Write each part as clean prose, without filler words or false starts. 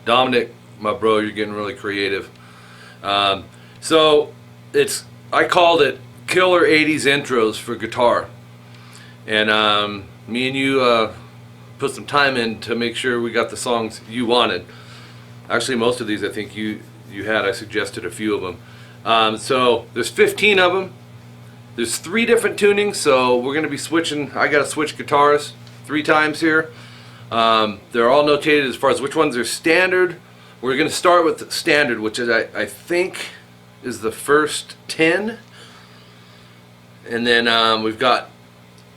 Dominic, my bro, you're getting really creative. So I called it Killer 80s Intros for Guitar. And me and you put some time in to make sure we got the songs you wanted. Actually, most of these I think you had. I suggested a few of them. So there's 15 of them. There's 3 different tunings, so we're going to be switching. I got to switch guitars 3 times here. They're all notated as far as which ones are standard. We're going to start with standard, which is I think is the first 10. And then we've got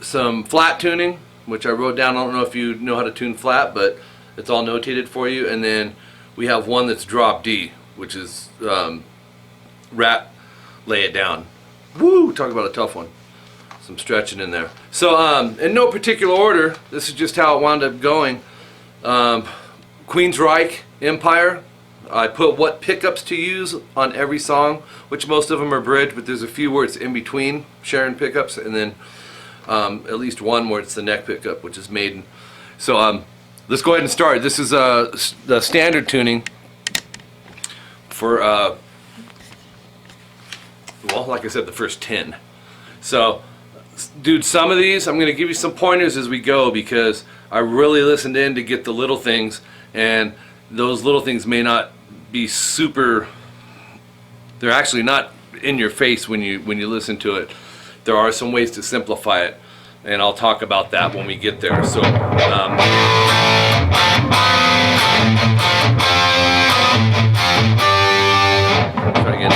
some flat tuning, which I wrote down. I don't know if you know how to tune flat, but it's all notated for you. And then we have one that's drop D, which is Ratt, Lay It Down. Woo! Talk about a tough one. Some stretching in there. So in no particular order, this is just how it wound up going. Queensryche, Empire. I put what pickups to use on every song, which most of them are bridge, but there's a few where it's in between sharing pickups, and then at least one where it's the neck pickup, which is Maiden. So let's go ahead and start. This is the standard tuning for well, like I said, the first 10. So, dude, some of these, I'm going to give you some pointers as we go, because I really listened in to get the little things, and those little things may not be super, they're actually not in your face when you listen to it. There are some ways to simplify it, and I'll talk about that when we get there. So, try again.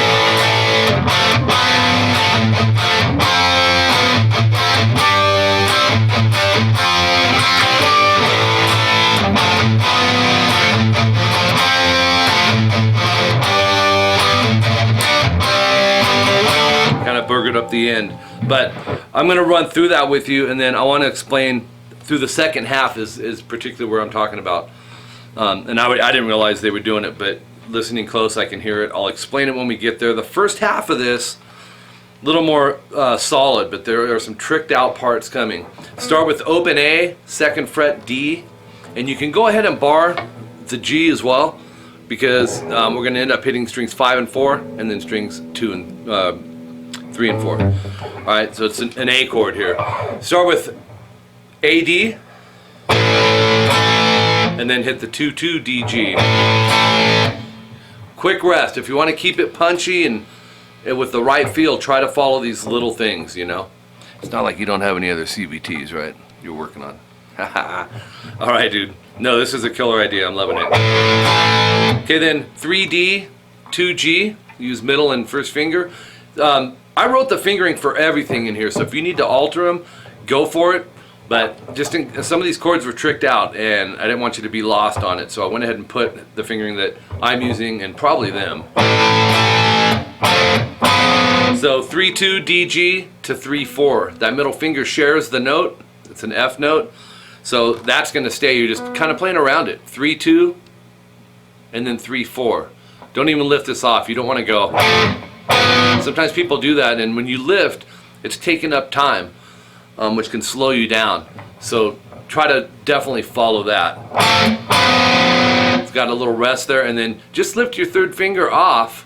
Burgered up the end, but I'm going to run through that with you, and then I want to explain through the second half is particularly where I'm talking about. And I didn't realize they were doing it, but listening close I can hear it. I'll explain it when we get there. The first half of this, a little more solid, but there are some tricked out parts coming. Start with open A, 2nd fret D, and you can go ahead and bar the G as well, because we're going to end up hitting strings 5 and 4, and then strings 2 and 3 and 4. Alright, so it's an A chord here. Start with A D, and then hit the 2-2 D G. Quick rest. If you want to keep it punchy and with the right feel, try to follow these little things, you know. It's not like you don't have any other CBTs, right? You're working on. Alright, dude. No, this is a killer idea. I'm loving it. Okay, then 3D, 2G. Use middle and first finger. I wrote the fingering for everything in here, so if you need to alter them, go for it. But just some of these chords were tricked out, and I didn't want you to be lost on it, so I went ahead and put the fingering that I'm using, and probably them. So 3-2 DG to 3-4. That middle finger shares the note. It's an F note, so that's going to stay. You're just kind of playing around it. 3-2, and then 3-4. Don't even lift this off. You don't want to go. Sometimes people do that, and when you lift, it's taking up time, which can slow you down. So try to definitely follow that. It's got a little rest there, and then just lift your 3rd finger off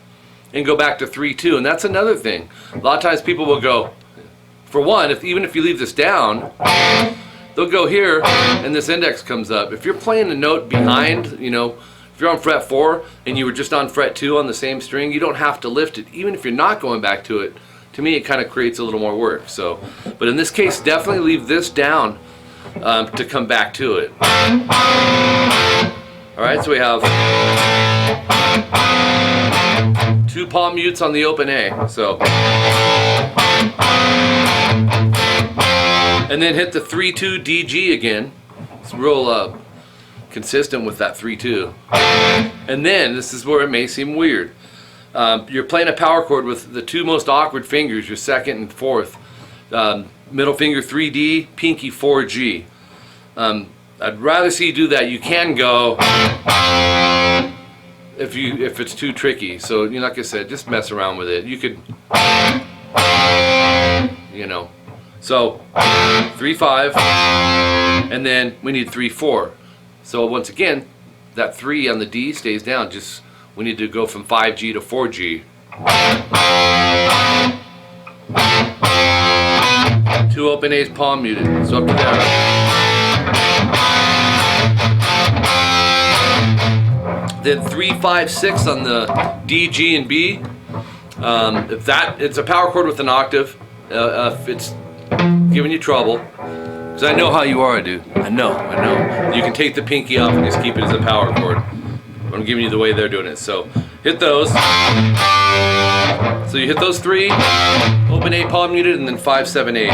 and go back to 3-2. And that's another thing. A lot of times people will go, for one, even if you leave this down, they'll go here, and this index comes up. If you're playing a note behind, you know, if you're on fret 4 and you were just on fret 2 on the same string, you don't have to lift it. Even if you're not going back to it, to me it kind of creates a little more work. So, but in this case, definitely leave this down to come back to it. Alright, so we have 2 palm mutes on the open A. So, and then hit the 3-2 DG again. It's real consistent with that 3-2. And then, this is where it may seem weird. You're playing a power chord with the 2 most awkward fingers, your 2nd and 4th. Middle finger 3D, pinky 4G. I'd rather see you do that. You can go if it's too tricky. So, you know, like I said, just mess around with it. You could, you know. So 3-5, and then we need 3-4. So once again, that 3 on the D stays down. Just we need to go from 5G to 4G. 2 open A's palm muted, so up to there. Then 3, 5, 6 on the D, G, and B. If it's a power chord with an octave. If it's giving you trouble, because I know how you are, dude. I know. You can take the pinky off and just keep it as a power chord. I'm giving you the way they're doing it. So hit those. So you hit those 3, open A palm muted, and then 5, 7, 8.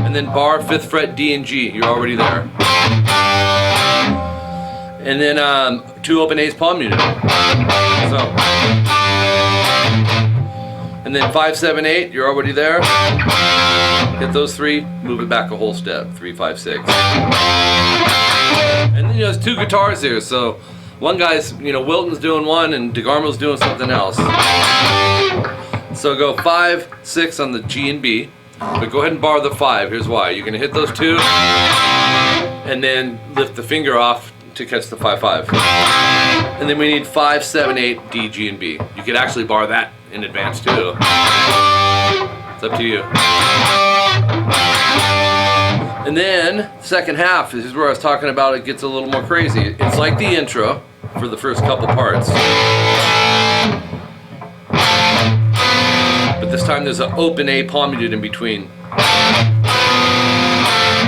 And then bar, 5th fret, D and G. You're already there. And then 2 open A's palm muted. So. And then 5, 7, 8. You're already there. Hit those 3. Move it back a whole step. 3, 5, 6. And then there's 2 guitars here. So one guy's, Wilton's doing one and DeGarmo's doing something else. So go 5, 6 on the G and B. But go ahead and bar the 5. Here's why. You're going to hit those 2 and then lift the finger off to catch the 5, 5. And then we need 5, 7, 8, D, G, and B. You could actually bar that in advance too. It's up to you. And then, second half, this is where I was talking about it gets a little more crazy. It's like the intro for the first couple parts. But this time there's an open A palm muted in between.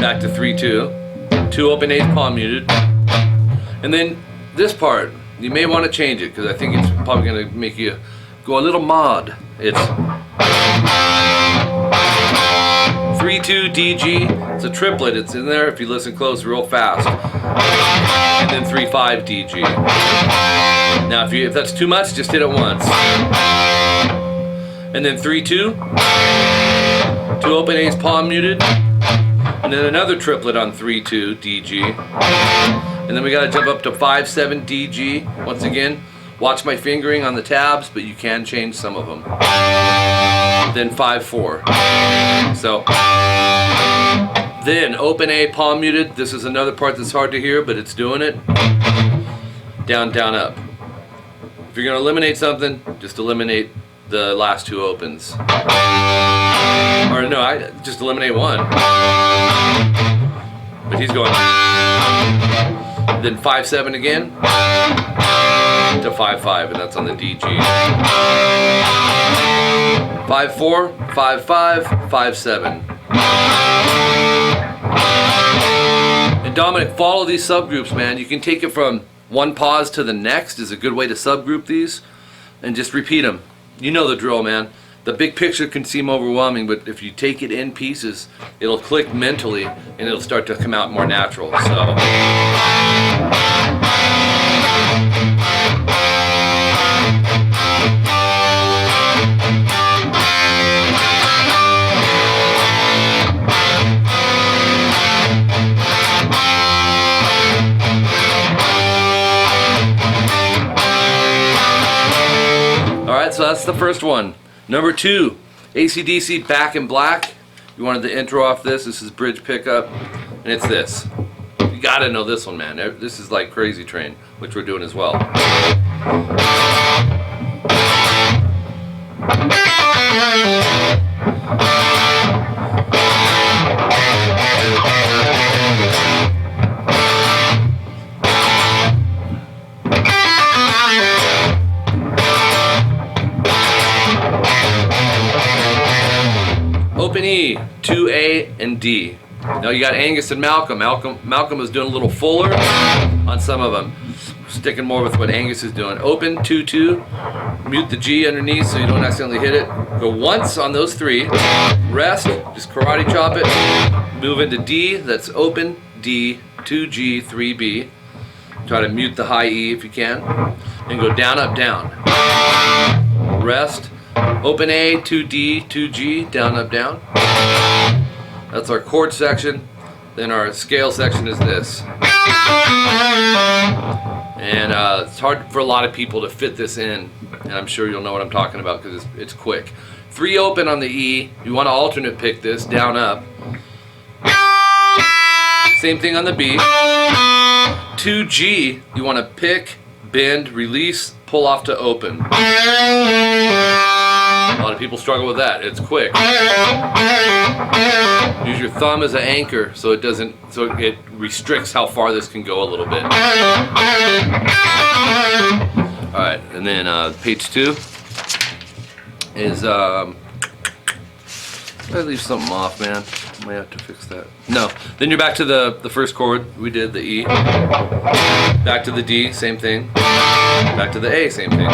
Back to 3, 2. 2 open A's palm muted. And then this part, you may want to change it because I think it's probably going to make you go a little mod. It's 3, 2, D, G. It's a triplet. It's in there if you listen close real fast. And then 3, 5, D, G. Now if that's too much, just hit it once. And then 3, 2. 2 open A's palm muted. And then another triplet on 3, 2, D, G. And then we got to jump up to 5, 7, D, G. Once again, watch my fingering on the tabs, but you can change some of them. Then 5, 4. So, then open A palm muted. This is another part that's hard to hear, but it's doing it. Down, down, up. If you're going to eliminate something, just eliminate the last 2 opens. Or no, just eliminate one. But he's going. Then 5, 7 again to 5, 5, and that's on the D, G. 5, 4, 5, 5, 5, 7. And Dominic, follow these subgroups, man. You can take it from one pause to the next is a good way to subgroup these, and just repeat them. You know the drill, man. The big picture can seem overwhelming, but if you take it in pieces, it'll click mentally and it'll start to come out more natural. So. Alright, so that's the first one. Number 2, ACDC Back in Black. You wanted the intro off this. This is bridge pickup, and it's this. You gotta know this one, man. This is like Crazy Train, which we're doing as well. Open E, 2A and D. Now you got Angus and Malcolm. Malcolm is doing a little fuller on some of them. Sticking more with what Angus is doing. Open, 2, 2. Mute the G underneath so you don't accidentally hit it. Go once on those 3. Rest, just karate chop it. Move into D, that's open, D, 2G, 3B. Try to mute the high E if you can. And go down, up, down. Rest. Open A, 2D, 2G, down, up, down. That's our chord section. Then our scale section is this. And it's hard for a lot of people to fit this in, and I'm sure you'll know what I'm talking about because it's quick. 3 open on the E. You want to alternate pick this, down, up. Same thing on the B. 2G, you want to pick, bend, release, pull off to open. A lot of people struggle with that. It's quick. Use your thumb as an anchor so it doesn't, so it restricts how far this can go a little bit. Alright, and then page 2 is I leave something off, man. Might have to fix that. No. Then you're back to the first chord we did, the E. Back to the D, same thing. Back to the A, same thing.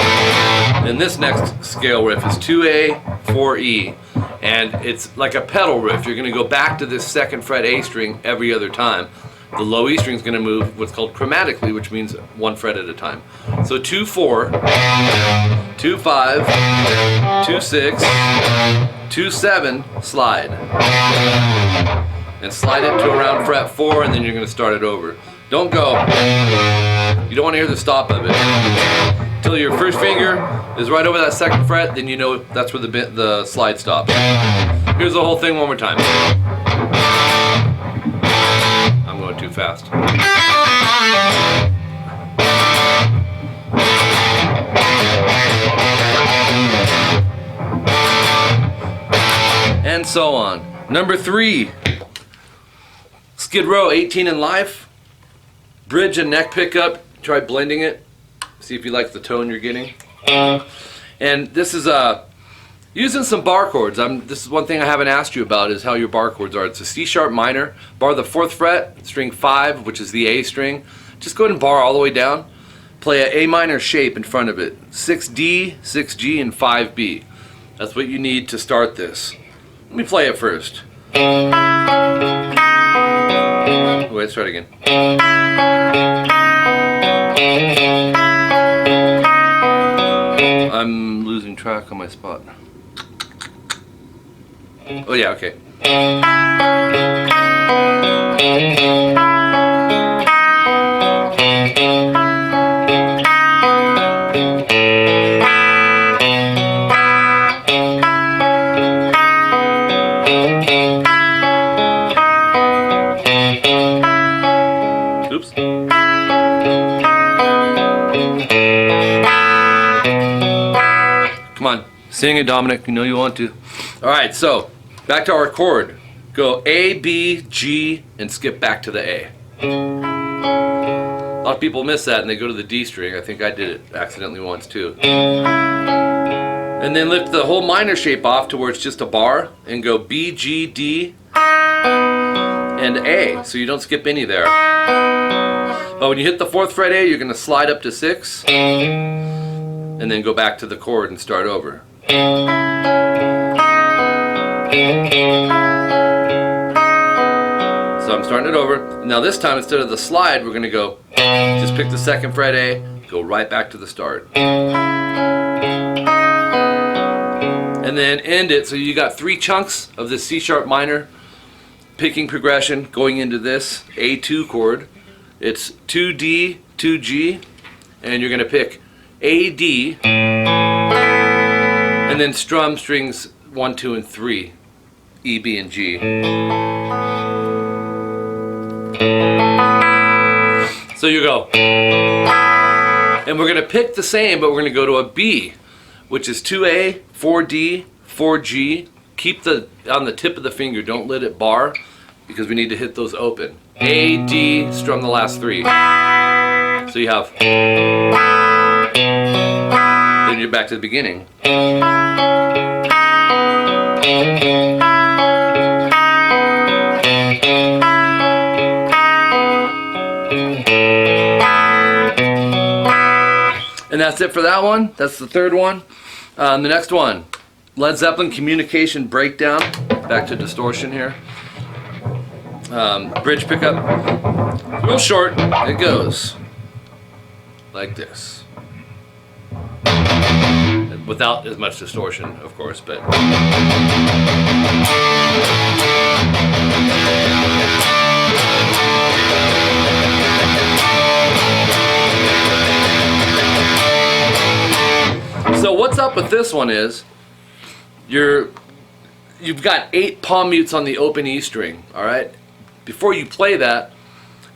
Then this next scale riff is 2A, 4E. And it's like a pedal riff. You're going to go back to this second fret A string every other time. The low E string is going to move what's called chromatically, which means one fret at a time. So 2, 4, 2, 5, 2, 6, 2, 7, slide. And slide it to around fret 4, and then you're going to start it over. Don't go. You don't want to hear the stop of it. Until your first finger is right over that second fret, then you know that's where the slide stops. Here's the whole thing one more time. I'm going too fast. And so on. Number 3. Skid Row 18 in Life. Bridge and neck pickup. Try blending it. See if you like the tone you're getting. And this is using some bar chords. This is one thing I haven't asked you about, is how your bar chords are. It's a C sharp minor, bar the 4th fret, string 5, which is the A string. Just go ahead and bar all the way down. Play an A minor shape in front of it. 6D, 6G, and 5B. That's what you need to start this. Let me play it first. Wait, let's try it again. I'm losing track on my spot. Oh yeah, okay. Oops. Come on, sing it, Dominic. You know you want to. All right, so back to our chord. Go A, B, G, and skip back to the A. A lot of people miss that and they go to the D string. I think I did it accidentally once too. And then lift the whole minor shape off to where it's just a bar and go B, G, D, and A. So you don't skip any there. But when you hit the 4th fret A, you're going to slide up to 6 and then go back to the chord and start over. So I'm starting it over. Now this time, instead of the slide, we're going to go, just pick the 2nd fret A, go right back to the start. And then end it, so you got 3 chunks of this C sharp minor picking progression going into this A2 chord. It's 2D, 2G, and you're going to pick A, D, and then strum strings 1, 2, and 3, E, B, and G. So you go. And we're going to pick the same, but we're going to go to a B, which is 2A, 4D, 4G. Keep on the tip of the finger, don't let it bar, because we need to hit those open. A, D, strum the last 3. So you have, then you're back to the beginning. And that's it for that one. That's the 3rd one. The next one, Led Zeppelin Communication Breakdown. Back to distortion here. Bridge pickup, real short. It goes like this, without as much distortion, of course, but so what's up with this one is you've got 8 palm mutes on the open E string. All right. before you play that,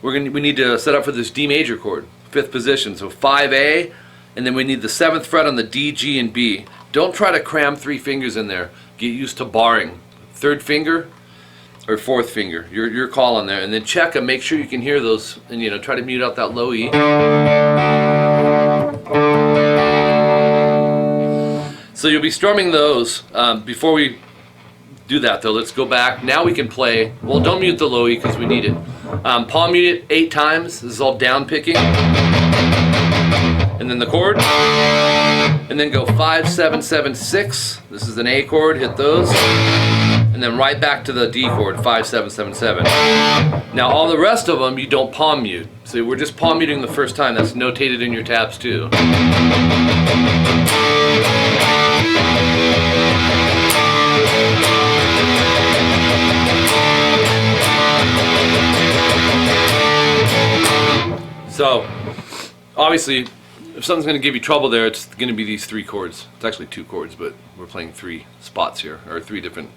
we need to set up for this D major chord, 5th position. So 5A, and then we need the 7th fret on the D, G, and B. Don't try to cram 3 fingers in there. Get used to barring. 3rd finger or 4th finger. Your call on there, and then check them. Make sure you can hear those, and try to mute out that low E. So you'll be strumming those. Before we do that though, let's go back. Now we can play, well, don't mute the low E because we need it. Palm mute it 8 times. This is all down picking. And then the chord. And then go 5, 7, 7, 6. This is an A chord, hit those. And then right back to the D chord, 5, 7, 7, 7. Now all the rest of them you don't palm mute. So we're just palm muting the first time. That's notated in your tabs too. So, obviously, if something's going to give you trouble there, it's going to be these 3 chords. It's actually 2 chords, but we're playing 3 spots here, or 3 different.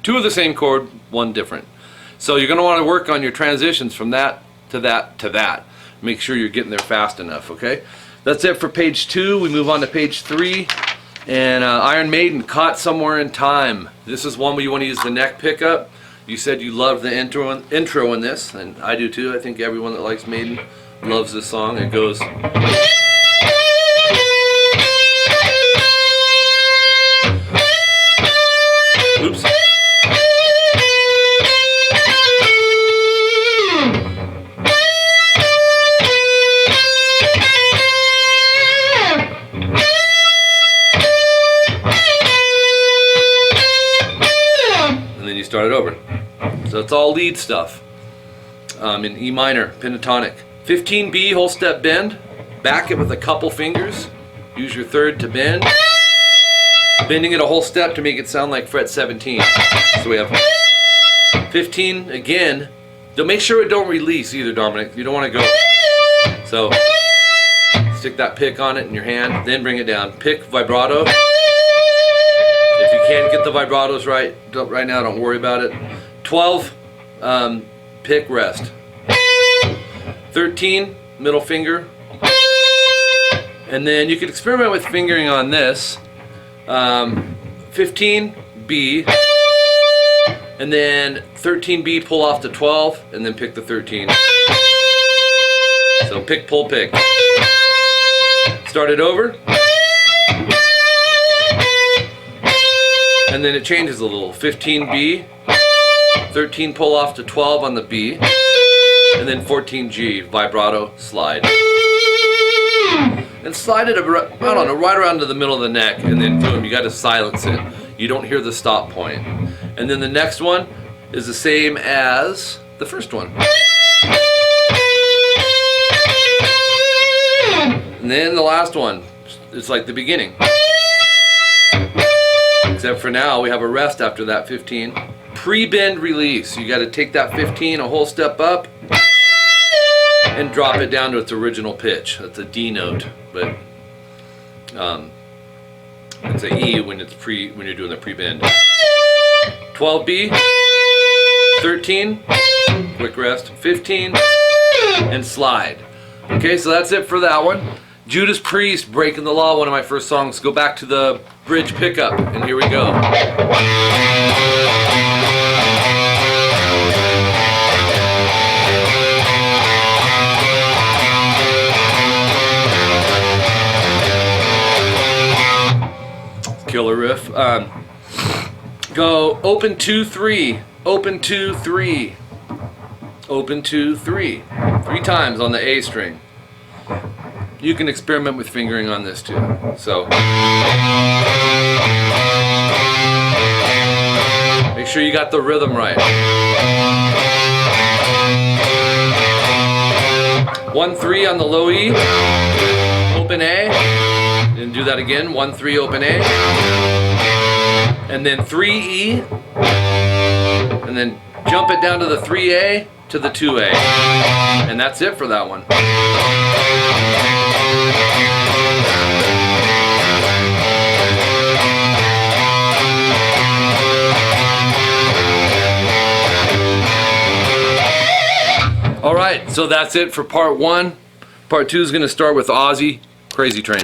2 of the same chord, 1 different. So you're going to want to work on your transitions from that to that to that. Make sure you're getting there fast enough, okay? That's it for page 2. We move on to page 3. And Iron Maiden, Caught Somewhere in Time. This is one where you want to use the neck pickup. You said you love the intro in this, and I do too. I think everyone that likes Maiden loves this song. It goes. Oops. And then you start it over. So it's all lead stuff. In E minor, pentatonic. 15B, whole step bend. Back it with a couple fingers. Use your 3rd to bend. Bending it a whole step to make it sound like fret 17. So we have 15 again. Don't make sure it don't release either, Dominic. You don't want to go. So stick that pick on it in your hand, then bring it down. Pick vibrato. If you can't get the vibratos right now, don't worry about it. 12, pick rest. 13, middle finger. And then you could experiment with fingering on this. 15, B. And then 13B, pull off to 12, and then pick the 13. So pick, pull, pick. Start it over. And then it changes a little. 15B, 13 pull off to 12 on the B. And then 14G, vibrato, slide. And slide it, I don't know, right around to the middle of the neck, and then boom, you got to silence it. You don't hear the stop point. And then the next one is the same as the first one. And then the last one, it's like the beginning. Except for now, we have a rest after that 15. Pre-bend release. You got to take that 15 a whole step up and drop it down to its original pitch. That's a D note, but it's a E when you're doing the pre-bend. 12B, 13, quick rest, 15, and slide. Okay, so that's it for that one. Judas Priest, Breaking the Law, one of my first songs. Go back to the bridge pickup, and here we go. Killer riff. Go open 2 3, open 2 3, open 2 3, 3 times on the A string. You can experiment with fingering on this too. So make sure you got the rhythm right. 1 3 on the low E, open A. And do that again, 1 3 open A, and then 3 E, and then jump it down to the 3A to the 2A, and that's it for that one. So that's it for part 1. Part 2 is going to start with Ozzy, Crazy Train.